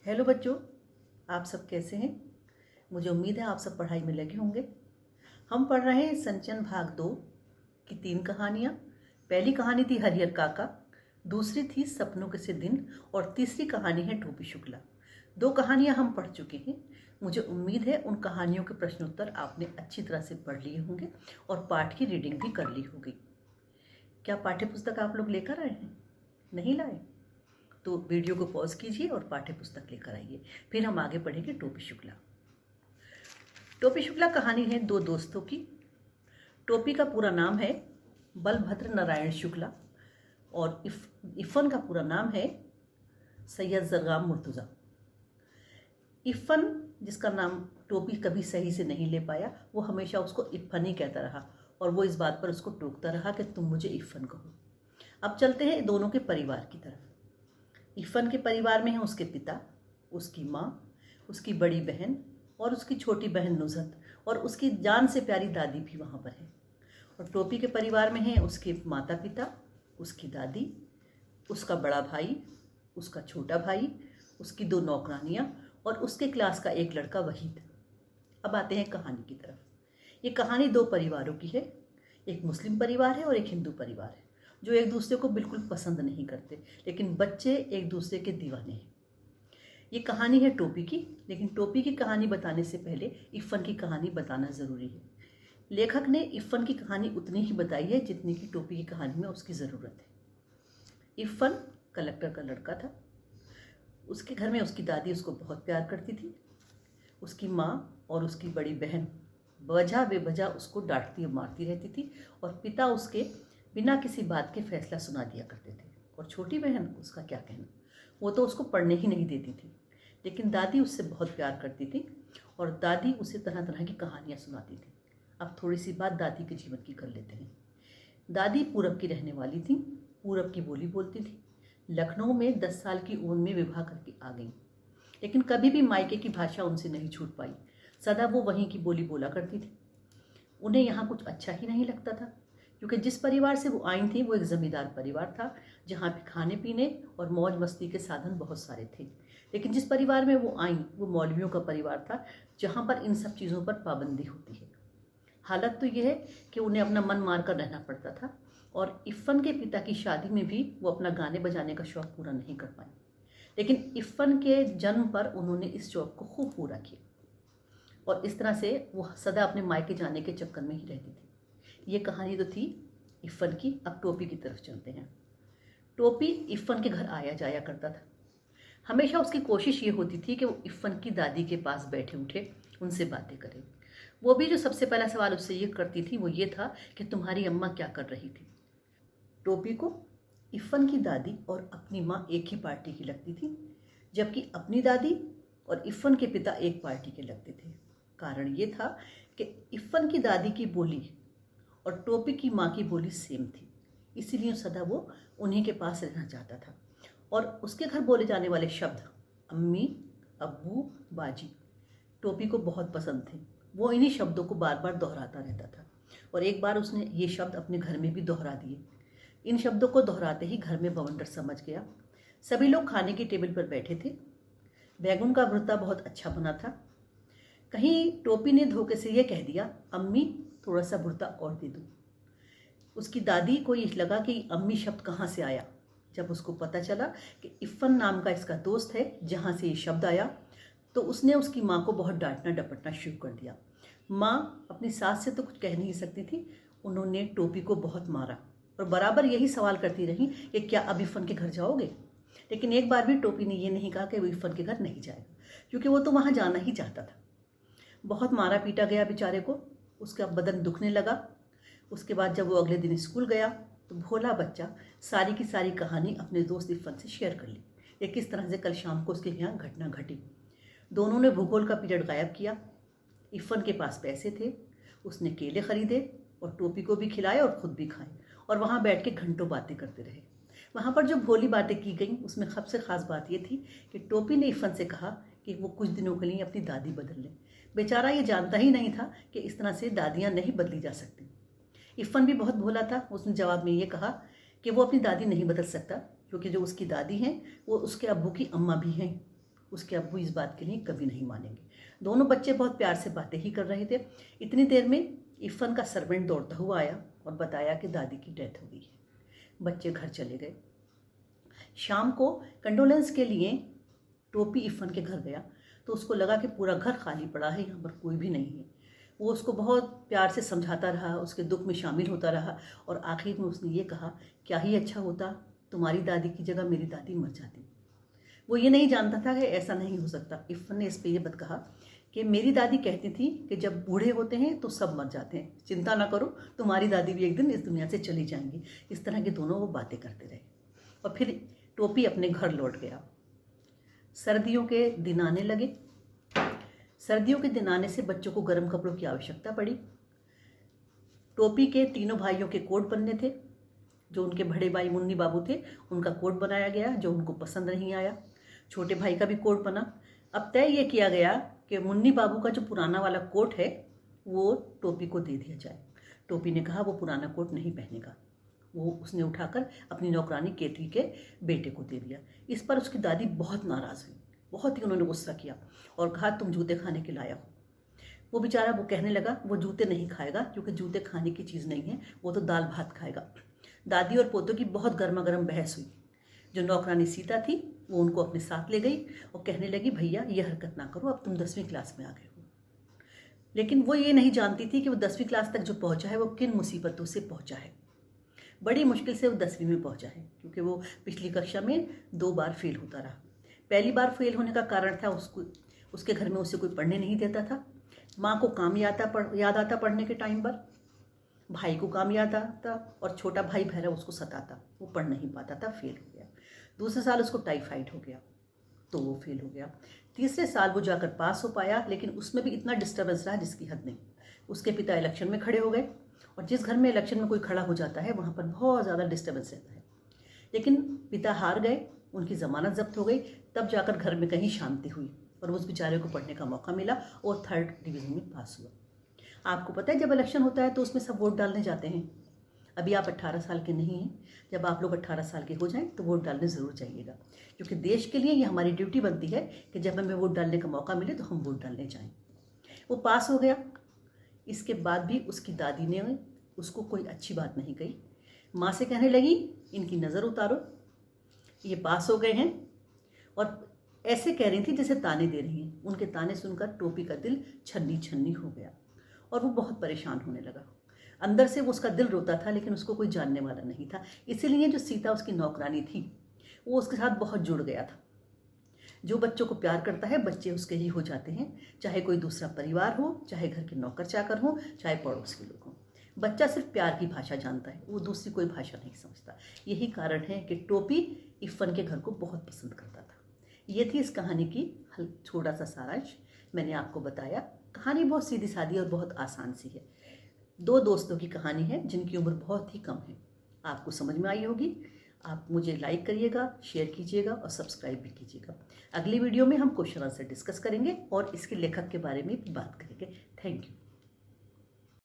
Hello बच्चों, आप सब कैसे हैं। मुझे उम्मीद है आप सब पढ़ाई में लगे होंगे। हम पढ़ रहे हैं संचयन भाग 2 की 3 कहानियाँ। पहली कहानी थी हरिहर काका, दूसरी थी सपनों के से दिन और तीसरी कहानी है टोपी शुक्ला। 2 कहानियाँ हम पढ़ चुके हैं। मुझे उम्मीद है उन कहानियों के प्रश्नोत्तर आपने अच्छी तरह से पढ़ लिए होंगे और पाठ की रीडिंग भी कर ली होगी। क्या पाठ्य पुस्तक आप लोग लेकर आए हैं? नहीं लाए तो वीडियो को पॉज कीजिए और पाठ्य पुस्तक लेकर आइए। फिर हम आगे पढ़ेंगे टोपी शुक्ला। टोपी शुक्ला कहानी है 2 दोस्तों की। टोपी का पूरा नाम है बलभद्र नारायण शुक्ला और इफ़न का पूरा नाम है सैयद जरगाम मुर्तज़ा। इफ़न, जिसका नाम टोपी कभी सही से नहीं ले पाया, वो हमेशा उसको इफ़न ही कहता रहा और वो इस बात पर उसको टोकता रहा कि तुम मुझे इफ़न कहो। अब चलते हैं दोनों के परिवार की तरफ। इफ़न के परिवार में है उसके पिता, उसकी माँ, उसकी बड़ी बहन और उसकी छोटी बहन नुज़हत और उसकी जान से प्यारी दादी भी वहाँ पर है। और टोपी के परिवार में है उसके माता पिता, उसकी दादी, उसका बड़ा भाई, उसका छोटा भाई, उसकी 2 नौकरानियाँ और उसके क्लास का एक लड़का वहीद। अब आते हैं कहानी की तरफ। ये कहानी 2 परिवारों की है। एक मुस्लिम परिवार है और एक हिंदू परिवार है, जो एक दूसरे को बिल्कुल पसंद नहीं करते, लेकिन बच्चे एक दूसरे के दीवाने हैं। ये कहानी है टोपी की, लेकिन टोपी की कहानी बताने से पहले इफ़न की कहानी बताना ज़रूरी है। लेखक ने इफ़न की कहानी उतनी ही बताई है जितनी की टोपी की कहानी में उसकी ज़रूरत है। इफ़न कलेक्टर का लड़का था। उसके घर में उसकी दादी उसको बहुत प्यार करती थी। उसकी माँ और उसकी बड़ी बहन वजह बेवजह उसको डांटती और मारती रहती थी और पिता उसके बिना किसी बात के फैसला सुना दिया करते थे। और छोटी बहन, उसका क्या कहना, वो तो उसको पढ़ने ही नहीं देती थी। लेकिन दादी उससे बहुत प्यार करती थी और दादी उसे तरह तरह की कहानियाँ सुनाती थी। अब थोड़ी सी बात दादी के जीवन की कर लेते हैं। दादी पूरब की रहने वाली थी, पूरब की बोली बोलती थी। लखनऊ में 10 साल की उम्र में विवाह करके आ गई, लेकिन कभी भी मायके की भाषा उनसे नहीं छूट पाई। सदा वो वहीं की बोली बोला करती थी। उन्हें यहाँ कुछ अच्छा ही नहीं लगता था, क्योंकि जिस परिवार से वो आई थी वो एक ज़मींदार परिवार था, जहाँ पे खाने पीने और मौज मस्ती के साधन बहुत सारे थे। लेकिन जिस परिवार में वो आई वो मौलवियों का परिवार था, जहाँ पर इन सब चीज़ों पर पाबंदी होती है। हालत तो ये है कि उन्हें अपना मन मार कर रहना पड़ता था और इफ़न के पिता की शादी में भी वो अपना गाने बजाने का शौक़ पूरा नहीं कर पाई। लेकिन इफ़न के जन्म पर उन्होंने इस शौक़ को खूब पूरा किया और इस तरह से वो सदा अपने मायके जाने के चक्कर में ही रहती थी। ये कहानी तो थी इफ़न की। अब टोपी की तरफ चलते हैं। टोपी इफ़न के घर आया जाया करता था। हमेशा उसकी कोशिश ये होती थी कि वो इफ़न की दादी के पास बैठे उठे उनसे बातें करे। वो भी जो सबसे पहला सवाल उससे ये करती थी वो ये था कि तुम्हारी अम्मा क्या कर रही थी। टोपी को इफ़न की दादी और अपनी माँ एक ही पार्टी की लगती थी, जबकि अपनी दादी और इफ़न के पिता एक पार्टी के लगते थे। कारण ये था कि इफ़न की दादी की बोली और टोपी की माँ की बोली सेम थी, इसीलिए सदा वो उन्हीं के पास रहना चाहता था। और उसके घर बोले जाने वाले शब्द अम्मी, अब्बू, बाजी टोपी को बहुत पसंद थे। वो इन्हीं शब्दों को बार बार दोहराता रहता था और एक बार उसने ये शब्द अपने घर में भी दोहरा दिए। इन शब्दों को दोहराते ही घर में बवंडर समझ गया। सभी लोग खाने की टेबल पर बैठे थे। बैगन का भुर्ता बहुत अच्छा बना था। कहीं टोपी ने धोखे से ये कह दिया, अम्मी थोड़ा सा भुर्ता और दे दो। उसकी दादी को ये लगा कि अम्मी शब्द कहाँ से आया। जब उसको पता चला कि इफ़न नाम का इसका दोस्त है जहाँ से ये शब्द आया, तो उसने उसकी माँ को बहुत डांटना डपटना शुरू कर दिया। माँ अपनी सास से तो कुछ कह नहीं सकती थी। उन्होंने टोपी को बहुत मारा और बराबर यही सवाल करती रही कि क्या अब इफ़न के घर जाओगे। लेकिन एक बार भी टोपी ने ये नहीं कहा कि वो इफ़न के घर नहीं जाएगा, क्योंकि वो तो वहाँ जाना ही चाहता था। बहुत मारा पीटा गया बेचारे को, उसका बदन दुखने लगा। उसके बाद जब वो अगले दिन स्कूल गया तो भोला बच्चा सारी की सारी कहानी अपने दोस्त इफ़न से शेयर कर ली कि किस तरह से कल शाम को उसके यहाँ घटना घटी। दोनों ने भूगोल का पीरियड गायब किया। इफ़न के पास पैसे थे, उसने केले खरीदे और टोपी को भी खिलाए और ख़ुद भी खाए और वहाँ बैठ के घंटों बातें करते रहे। वहाँ पर जो भोली बातें की गई उसमें सबसे ख़ास बात ये थी कि टोपी ने इफ़न से कहा कि वो कुछ दिनों के लिए अपनी दादी बदल ले। बेचारा ये जानता ही नहीं था कि इस तरह से दादियाँ नहीं बदली जा सकती। इफ़न भी बहुत भोला था। उसने जवाब में ये कहा कि वो अपनी दादी नहीं बदल सकता, क्योंकि जो उसकी दादी हैं वो उसके अब्बू की अम्मा भी हैं। उसके अब्बू इस बात के लिए कभी नहीं मानेंगे। दोनों बच्चे बहुत प्यार से बातें ही कर रहे थे। इतनी देर में इरफान का सर्वेंट दौड़ता हुआ आया और बताया कि दादी की डेथ हो गई है। बच्चे घर चले गए। शाम को कंडोलेंस के लिए टोपी इरफान के घर गया तो उसको लगा कि पूरा घर खाली पड़ा है, यहाँ पर कोई भी नहीं है। वो उसको बहुत प्यार से समझाता रहा, उसके दुख में शामिल होता रहा और आखिर में उसने ये कहा, क्या ही अच्छा होता तुम्हारी दादी की जगह मेरी दादी मर जाती। वो ये नहीं जानता था कि ऐसा नहीं हो सकता। इरफान ने इस पर यह बात कहा कि मेरी दादी कहती थी कि जब बूढ़े होते हैं तो सब मर जाते हैं, चिंता ना करो, तुम्हारी दादी भी एक दिन इस दुनिया से चली जाएंगी। इस तरह के दोनों वो बातें करते रहे और फिर टोपी अपने घर लौट गया। सर्दियों के दिन आने लगे। सर्दियों के दिन आने से बच्चों को गर्म कपड़ों की आवश्यकता पड़ी। टोपी के तीनों भाइयों के कोट बनने थे। जो उनके बड़े भाई मुन्नी बाबू थे उनका कोट बनाया गया, जो उनको पसंद नहीं आया। छोटे भाई का भी कोट बना। अब तय ये किया गया कि मुन्नी बाबू का जो पुराना वाला कोट है वो टोपी को दे दिया जाए। टोपी ने कहा वो पुराना कोट नहीं पहनेगा। वो उसने उठाकर अपनी नौकरानी केतली के बेटे को दे दिया। इस पर उसकी दादी बहुत नाराज़ हुई, बहुत ही उन्होंने गुस्सा किया और कहा तुम जूते खाने के लायक हो। वो बेचारा वो कहने लगा वो जूते नहीं खाएगा क्योंकि जूते खाने की चीज़ नहीं है, वो तो दाल भात खाएगा। दादी और पोतों की बहुत गर्मा गर्म बहस हुई। जो नौकरानी सीता थी वो उनको अपने साथ ले गई और कहने लगी भैया ये हरकत ना करो, अब तुम 10वीं क्लास में आ गए हो। लेकिन वो ये नहीं जानती थी कि वो 10वीं क्लास तक जो पहुंचा है वो किन मुसीबतों से पहुंचा है। बड़ी मुश्किल से वो 10वीं में पहुंचा है क्योंकि वो पिछली कक्षा में 2 बार फेल होता रहा। पहली बार फेल होने का कारण था उसके घर में उसे कोई पढ़ने नहीं देता था। माँ को काम याद आता पढ़ने के टाइम पर, भाई को काम याद आता और छोटा भाई भैरव उसको सताता, वो पढ़ नहीं पाता था, फेल हो गया। दूसरे साल उसको टाइफाइड हो गया तो वो फेल हो गया। तीसरे साल वो जाकर पास हो पाया, लेकिन उसमें भी इतना डिस्टर्बेंस रहा जिसकी हद नहीं। उसके पिता इलेक्शन में खड़े हो गए और जिस घर में इलेक्शन में कोई खड़ा हो जाता है वहाँ पर बहुत ज़्यादा डिस्टर्बेंस रहता है। लेकिन पिता हार गए, उनकी ज़मानत जब्त हो गई, तब जाकर घर में कहीं शांति हुई और उस बेचारे को पढ़ने का मौका मिला और 3rd डिवीज़न में पास हुआ। आपको पता है जब इलेक्शन होता है तो उसमें सब वोट डालने जाते हैं। अभी आप 18 साल के नहीं हैं, जब आप लोग 18 साल के हो जाएं तो वोट डालने ज़रूर जाइएगा, क्योंकि देश के लिए ये हमारी ड्यूटी बनती है कि जब हमें वोट डालने का मौका मिले तो हम वोट डालने जाएं। वो पास हो गया। इसके बाद भी उसकी दादी ने उसको कोई अच्छी बात नहीं कही। माँ से कहने लगी इनकी नज़र उतारो, ये पास हो गए हैं, और ऐसे कह रही थी जैसे ताने दे रही हैं। उनके ताने सुनकर टोपी का दिल छन्नी छन्नी हो गया और वो बहुत परेशान होने लगा। अंदर से वो उसका दिल रोता था, लेकिन उसको कोई जानने वाला नहीं था। इसीलिए जो सीता उसकी नौकरानी थी वो उसके साथ बहुत जुड़ गया था। जो बच्चों को प्यार करता है बच्चे उसके ही हो जाते हैं, चाहे कोई दूसरा परिवार हो, चाहे घर के नौकर चाकर हो, चाहे पड़ोस के लोग हों। बच्चा सिर्फ प्यार की भाषा जानता है, वो दूसरी कोई भाषा नहीं समझता। यही कारण है कि टोपी इरफान के घर को बहुत पसंद करता था। ये थी इस कहानी की छोटा सा सारांश। मैंने आपको बताया कहानी बहुत सीधी सादी और बहुत आसान सी है। 2 दोस्तों की कहानी है जिनकी उम्र बहुत ही कम है। आपको समझ में आई होगी। आप मुझे लाइक करिएगा, शेयर कीजिएगा और सब्सक्राइब भी कीजिएगा। अगली वीडियो में हम क्वेश्चन आंसर डिस्कस करेंगे और इसके लेखक के बारे में भी बात करेंगे। Thank you.